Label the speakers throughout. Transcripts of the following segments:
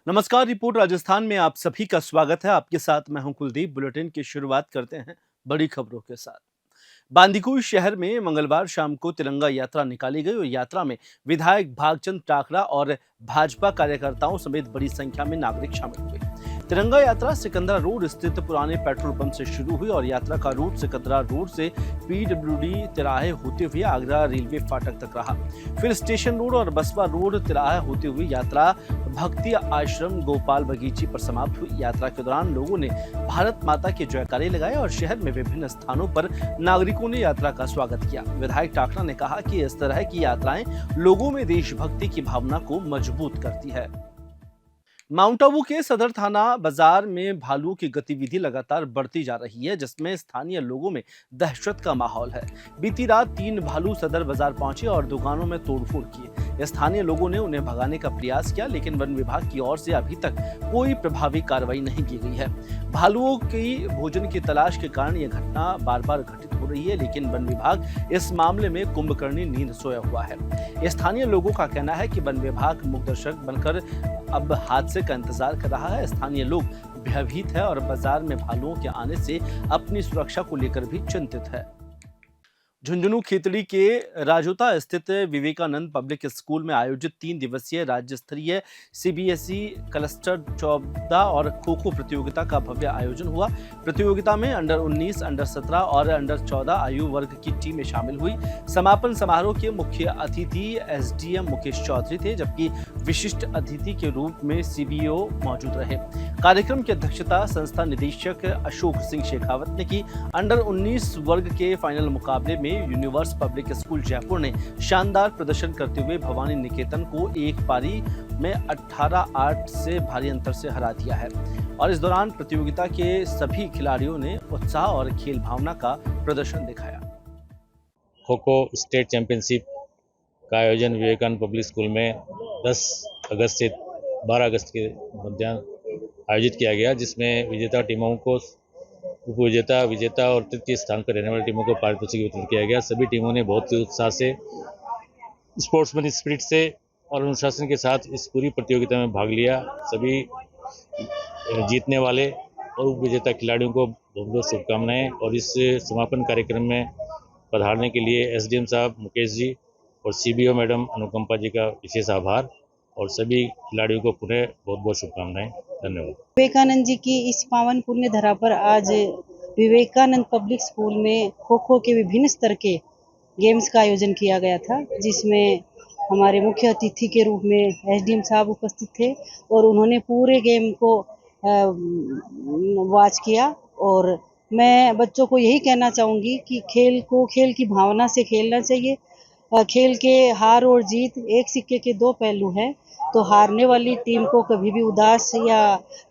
Speaker 1: नमस्कार। रिपोर्ट राजस्थान में आप सभी का स्वागत है। आपके साथ मैं हूं कुलदीप। बुलेटिन की शुरुआत करते हैं बड़ी खबरों के साथ। बांदीकुई शहर में मंगलवार शाम को तिरंगा यात्रा निकाली गई और यात्रा में विधायक भागचंद टाकरा और भाजपा कार्यकर्ताओं समेत बड़ी संख्या में नागरिक शामिल हुए। तिरंगा यात्रा सिकंदरा रोड स्थित पुराने पेट्रोल पंप से शुरू हुई और यात्रा का रूट सिकंदरा रोड से पीडब्ल्यूडी तिराहे होते हुए आगरा रेलवे फाटक तक रहा। फिर स्टेशन रोड और बसवा रोड तिराहा होते हुए यात्रा भक्ति आश्रम गोपाल बगीची पर समाप्त हुई। यात्रा के दौरान लोगों ने भारत माता के जयकारे लगाए और शहर में विभिन्न स्थानों पर नागरिकों ने यात्रा का स्वागत किया। विधायक टाकरा ने कहा कि इस तरह की यात्राएं लोगों में देशभक्ति की भावना को मजबूत करती है। माउंट आबू के सदर थाना बाजार में भालुओं की गतिविधि लगातार बढ़ती जा रही है, जिसमें स्थानीय लोगों में दहशत का माहौल है। बीती रात 3 भालू सदर बाजार पहुंचे और दुकानों में तोड़फोड़ किए। स्थानीय लोगों ने उन्हें भगाने का प्रयास किया, लेकिन वन विभाग की ओर से अभी तक कोई प्रभावी कार्रवाई नहीं की गई है। भालुओं की भोजन की तलाश के कारण यह घटना बार बार घटित हो रही है, लेकिन वन विभाग इस मामले में कुंभकर्णी नींद सोया हुआ है। स्थानीय लोगों का कहना है कि वन विभाग मूकदर्शक बनकर अब हादसे का इंतजार कर रहा है। स्थानीय लोग भयभीत है और बाजार में भालुओं के आने से अपनी सुरक्षा को लेकर भी चिंतित है। झुंझुनू खेतड़ी के राजोता स्थित विवेकानंद पब्लिक स्कूल में आयोजित 3 दिवसीय राज्य स्तरीय सीबीएसई क्लस्टर 14 और खो-खो प्रतियोगिता का भव्य आयोजन हुआ। प्रतियोगिता में अंडर 19, अंडर 17 और अंडर 14 आयु वर्ग की टीमें शामिल हुई। समापन समारोह के मुख्य अतिथि एसडीएम मुकेश चौधरी थे, जबकि विशिष्ट अतिथि के रूप में सीबीओ मौजूद रहे। कार्यक्रम की अध्यक्षता संस्था निदेशक अशोक सिंह शेखावत ने की। अंडर 19 वर्ग के फाइनल मुकाबले में यूनिवर्स पब्लिक स्कूल जयपुर ने शानदार प्रदर्शन करते हुए भवानी निकेतन को एक पारी में 18-8 से भारी अंतर से हरा दिया है और इस दौरान प्रतियोगिता के सभी खिलाड़ियों ने उत्साह और खेल भावना का प्रदर्शन दिखाया।
Speaker 2: खो खो स्टेट चैंपियनशिप का आयोजन विवेकानंद पब्लिक स्कूल में 10 अगस्त से 12 अगस्त के मध्याह्न आयोजित किया गया, जिसमें विजेता टीमों को उपविजेता, विजेता और तृतीय स्थान पर रहने वाली टीमों को पारितोषिक वितरित किया गया। सभी टीमों ने बहुत ही उत्साह से, स्पोर्ट्समैन स्पिरिट से और अनुशासन के साथ इस पूरी प्रतियोगिता में भाग लिया। सभी जीतने वाले और उपविजेता खिलाड़ियों को बहुत बहुत शुभकामनाएं। और इस समापन कार्यक्रम में पधारने के लिए एसडीएम साहब मुकेश जी और सीबीओ मैडम अनुकंपा जी का विशेष आभार और सभी खिलाड़ियों को पुनः बहुत बहुत शुभकामनाएं। धन्यवाद।
Speaker 3: विवेकानंद जी की इस पावन पुण्य धरा पर आज विवेकानंद पब्लिक स्कूल में खो खो के विभिन्न स्तर के गेम्स का आयोजन किया गया था, जिसमें हमारे मुख्य अतिथि के रूप में एसडीएम साहब उपस्थित थे और उन्होंने पूरे गेम को वॉच किया। और मैं बच्चों को यही कहना चाहूँगी कि खेल को खेल की भावना से खेलना चाहिए। खेल के हार और जीत एक सिक्के के 2 पहलू हैं, तो हारने वाली टीम को कभी भी उदास या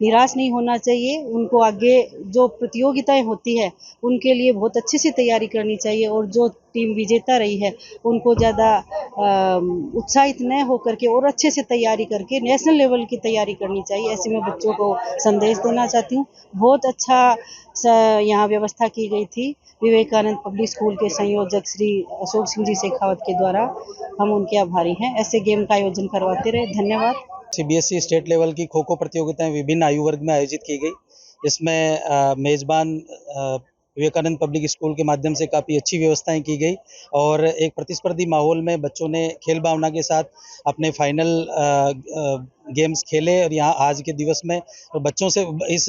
Speaker 3: निराश नहीं होना चाहिए। उनको आगे जो प्रतियोगिताएं होती है उनके लिए बहुत अच्छे से तैयारी करनी चाहिए और जो टीम विजेता रही है उनको ज़्यादा उत्साहित न होकर के और अच्छे से तैयारी करके नेशनल लेवल की तैयारी करनी चाहिए। ऐसे में बच्चों को संदेश देना चाहती हूँ। बहुत अच्छा यहाँ व्यवस्था की गई थी विवेकानंद पब्लिक स्कूल के संयोजक श्री अशोक सिंह जी शेखावत के द्वारा। हम उनके आभारी हैं। ऐसे गेम का आयोजन करवाते रहे। धन्यवाद।
Speaker 4: सीबीएसई स्टेट लेवल की खो खो प्रतियोगिताएं विभिन्न आयु वर्ग में आयोजित की गई। इसमें मेज़बान विवेकानंद पब्लिक स्कूल के माध्यम से काफ़ी अच्छी व्यवस्थाएं की गई और एक प्रतिस्पर्धी माहौल में बच्चों ने खेल भावना के साथ अपने फाइनल गेम्स खेले। और यहाँ आज के दिवस में बच्चों से इस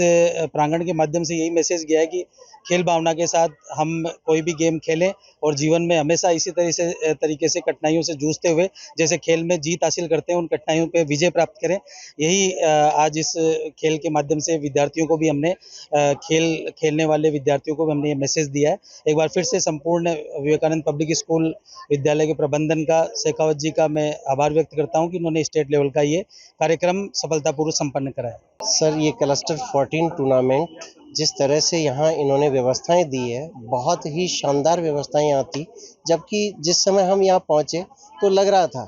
Speaker 4: प्रांगण के माध्यम से यही मैसेज गया है कि खेल भावना के साथ हम कोई भी गेम खेलें और जीवन में हमेशा इसी तरीके से कठिनाइयों से जूझते हुए जैसे खेल में जीत हासिल करते हैं, उन कठिनाइयों पे विजय प्राप्त करें। यही आज इस खेल के माध्यम से विद्यार्थियों को भी हमने खेल खेलने वाले विद्यार्थियों को भी हमने ये मैसेज दिया है। एक बार फिर से संपूर्ण विवेकानंद पब्लिक स्कूल विद्यालय के प्रबंधन का, शेखावत जी का मैं आभार व्यक्त करता हूँ कि उन्होंने स्टेट लेवल का ये कार्यक्रम सफलतापूर्वक संपन्न कराया।
Speaker 5: सर, ये क्लस्टर 14 टूर्नामेंट जिस तरह से यहाँ इन्होंने व्यवस्थाएं दी है, बहुत ही शानदार व्यवस्थाएं यहाँ थी। जबकि जिस समय हम यहाँ पहुँचे तो लग रहा था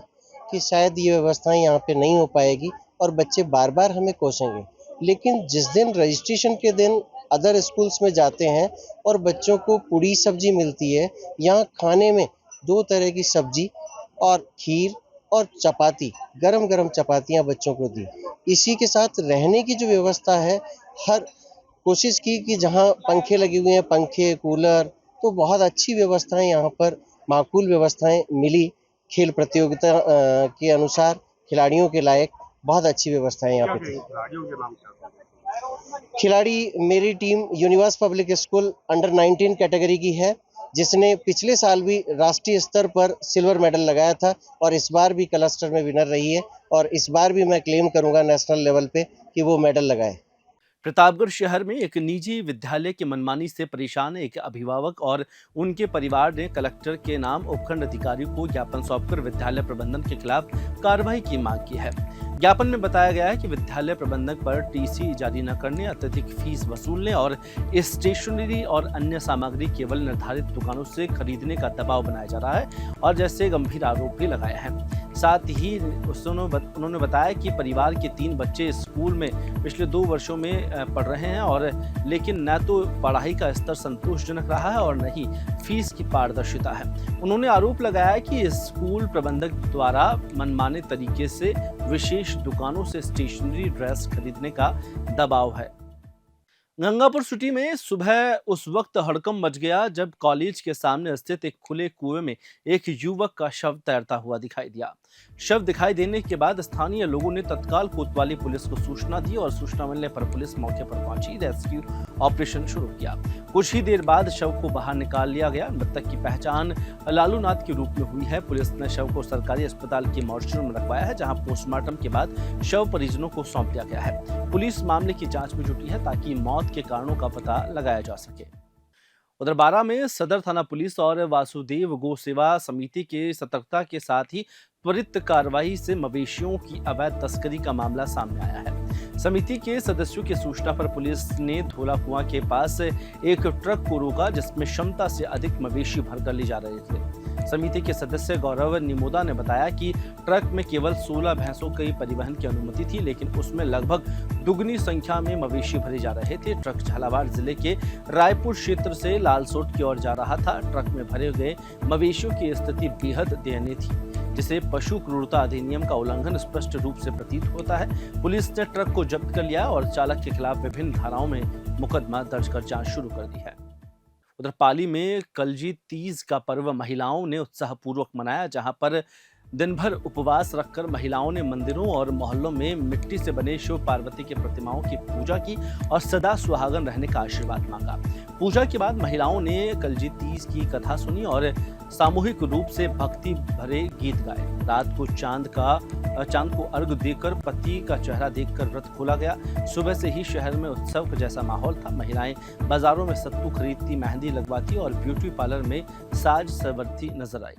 Speaker 5: कि शायद ये व्यवस्थाएं यहाँ पे नहीं हो पाएगी और बच्चे बार बार हमें कोसेंगे। लेकिन जिस दिन रजिस्ट्रेशन के दिन अदर स्कूल्स में जाते हैं और बच्चों को पूरी सब्जी मिलती है, यहाँ खाने में 2 तरह की सब्जी और खीर और चपाती, गरम गरम चपातियाँ बच्चों को दी। इसी के साथ रहने की जो व्यवस्था है, हर कोशिश की कि जहाँ पंखे लगे हुए हैं, पंखे, कूलर, तो बहुत अच्छी व्यवस्थाएं यहाँ पर, माकूल व्यवस्थाएं मिली। खेल प्रतियोगिता के अनुसार खिलाड़ियों के लायक बहुत अच्छी व्यवस्थाएं यहाँ पे थी। खिलाड़ी मेरी team universe public school under 19 category की है, जिसने पिछले साल भी राष्ट्रीय स्तर पर सिल्वर मेडल लगाया था और इस बार भी क्लस्टर में विनर रही है और इस बार भी मैं क्लेम करूंगा नेशनल लेवल पे कि वो मेडल लगाए।
Speaker 1: प्रतापगढ़ शहर में एक निजी विद्यालय की मनमानी से परेशान एक अभिभावक और उनके परिवार ने कलेक्टर के नाम उपखंड अधिकारी को ज्ञापन सौंपकर विद्यालय प्रबंधन के खिलाफ कार्रवाई की मांग की है। ज्ञापन में बताया गया है कि विद्यालय प्रबंधक पर टीसी जारी न करने, अत्यधिक फीस वसूलने और स्टेशनरी और अन्य सामग्री केवल निर्धारित दुकानों से खरीदने का दबाव बनाया जा रहा है और जैसे गंभीर आरोप भी लगाए हैं। साथ ही उन्होंने बताया कि परिवार के 3 बच्चे स्कूल में पिछले 2 वर्षों में पढ़ रहे हैं और लेकिन न तो पढ़ाई का स्तर संतोषजनक रहा है और न ही फीस की पारदर्शिता है। उन्होंने आरोप लगाया कि स्कूल प्रबंधक द्वारा मनमाने तरीके से विशेष दुकानों से स्टेशनरी ड्रेस खरीदने का दबाव है। गंगापुर सिटी में सुबह उस वक्त हड़कंप मच गया जब कॉलेज के सामने स्थित एक खुले कुएं में एक युवक का शव तैरता हुआ दिखाई दिया। शव दिखाई देने के बाद स्थानीय लोगों ने तत्काल कोतवाली पुलिस को सूचना दी और सूचना मिलने पर पुलिस मौके पर पहुंची, रेस्क्यू ऑपरेशन शुरू किया। कुछ ही देर बाद शव को बाहर निकाल लिया गया। मृतक की पहचान लालू नाथ के रूप में हुई है। पुलिस ने शव को सरकारी अस्पताल के मॉर्चरी में रखवाया है, जहां पोस्टमार्टम के बाद शव परिजनों को सौंप दिया गया है। पुलिस मामले की जांच में जुटी है ताकि मौत के कारणों का पता लगाया जा सके। उधर बारा में सदर थाना पुलिस और वासुदेव गौ सेवा समिति के सतर्कता के साथ ही त्वरित कार्रवाई से मवेशियों की अवैध तस्करी का मामला सामने आया है। समिति के सदस्यों की सूचना पर पुलिस ने धोला कुआं के पास एक ट्रक को रोका, जिसमें क्षमता से अधिक मवेशी भरकर ले जा रहे थे। समिति के सदस्य गौरव निमोदा ने बताया कि ट्रक में केवल 16 भैंसों के परिवहन की अनुमति थी, लेकिन उसमें लगभग दुगनी संख्या में मवेशी भरे जा रहे थे। ट्रक झालावाड़ जिले के रायपुर क्षेत्र से लालसोट की ओर जा रहा था। ट्रक में भरे गए मवेशियों की स्थिति बेहद दयनीय थी, जिसे पशु क्रूरता अधिनियम का उल्लंघन स्पष्ट रूप से प्रतीत होता है। पुलिस ने ट्रक को जब्त कर लिया और चालक के खिलाफ विभिन्न धाराओं में मुकदमा दर्ज कर जांच शुरू कर दी है। उधर पाली में कलजी तीज का पर्व महिलाओं ने उत्साहपूर्वक मनाया, जहां पर दिन भर उपवास रखकर महिलाओं ने मंदिरों और मोहल्लों में मिट्टी से बने शिव पार्वती की प्रतिमाओं की पूजा की और सदा सुहागन रहने का आशीर्वाद मांगा। पूजा के बाद महिलाओं ने कलजी तीज की कथा सुनी और सामूहिक रूप से भक्ति भरे गीत गाए। रात को चांद को अर्घ देकर पति का चेहरा देखकर व्रत खोला गया। सुबह से ही शहर में उत्सव जैसा माहौल था। महिलाएं बाजारों में सत्तू खरीदती, मेहंदी लगवाती और ब्यूटी पार्लर में साज संवरती नजर आई।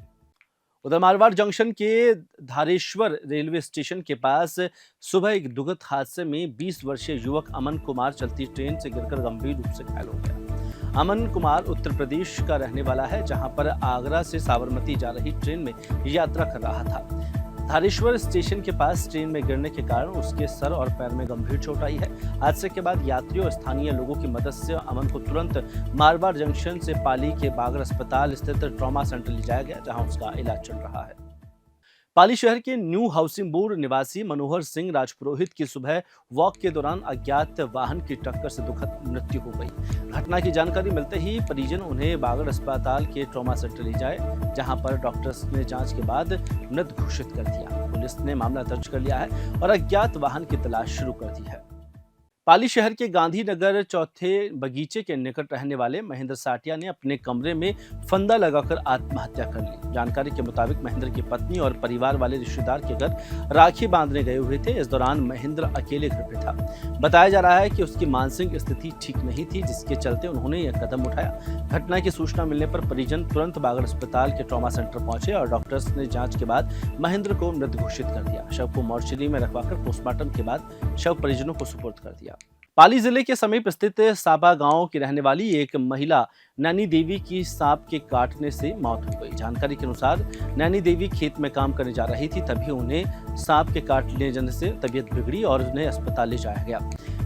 Speaker 1: उधर मारवाड़ जंक्शन के धारेश्वर रेलवे स्टेशन के पास सुबह एक दुखद हादसे में 20 वर्षीय युवक अमन कुमार चलती ट्रेन से गिरकर गंभीर रूप से घायल हो गया। अमन कुमार उत्तर प्रदेश का रहने वाला है, जहां पर आगरा से साबरमती जा रही ट्रेन में यात्रा कर रहा था। धारेश्वर स्टेशन के पास ट्रेन में गिरने के कारण उसके सर और पैर में गंभीर चोट आई है। हादसे के बाद यात्रियों और स्थानीय लोगों की मदद से अमन को तुरंत मारवाड़ जंक्शन से पाली के बागर अस्पताल स्थित ट्रॉमा सेंटर ले जाया गया, जहां उसका इलाज चल रहा है। पाली शहर के न्यू हाउसिंग बोर्ड निवासी मनोहर सिंह राजपुरोहित की सुबह वॉक के दौरान अज्ञात वाहन की टक्कर से दुखद मृत्यु हो गई। घटना की जानकारी मिलते ही परिजन उन्हें बागड़ अस्पताल के ट्रॉमा सेंटर ले जाए, जहां पर डॉक्टर्स ने जांच के बाद मृत घोषित कर दिया। पुलिस ने मामला दर्ज कर लिया है और अज्ञात वाहन की तलाश शुरू कर दी है। पाली शहर के गांधीनगर चौथे बगीचे के निकट रहने वाले महेंद्र साटिया ने अपने कमरे में फंदा लगाकर आत्महत्या कर ली। जानकारी के मुताबिक महेंद्र की पत्नी और परिवार वाले रिश्तेदार के घर राखी बांधने गए हुए थे। इस दौरान महेंद्र अकेले घर पे था। बताया जा रहा है कि उसकी मानसिक स्थिति ठीक नहीं थी, जिसके चलते उन्होंने यह कदम उठाया। घटना की सूचना मिलने पर परिजन तुरंत बागड़ अस्पताल के ट्रॉमा सेंटर पहुंचे और डॉक्टर्स ने जांच के बाद महेंद्र को मृत घोषित कर दिया। शव को मॉर्चरी में रखवाकर पोस्टमार्टम के बाद शव परिजनों को सुपुर्द कर दिया। पाली जिले के समीप स्थित साबा गांव की रहने वाली एक महिला नैनी देवी की सांप के काटने से मौत हो गई। जानकारी के अनुसार नैनी देवी खेत में काम करने जा रही थी, तभी उन्हें सांप के काट ले जाने से तबीयत बिगड़ी और उन्हें अस्पताल ले जाया गया।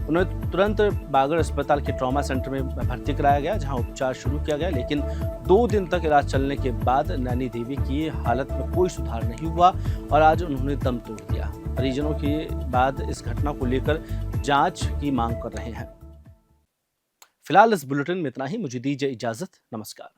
Speaker 1: उन्हें तुरंत बागड़ अस्पताल के ट्रॉमा सेंटर में भर्ती कराया गया, जहां उपचार शुरू किया गया, लेकिन 2 दिन तक इलाज चलने के बाद नैनी देवी की हालत में कोई सुधार नहीं हुआ और आज उन्होंने दम तोड़ दिया। परिजनों के बाद इस घटना को लेकर जांच की मांग कर रहे हैं। फिलहाल इस बुलेटिन में इतना ही। मुझे दीजिए इजाजत। नमस्कार।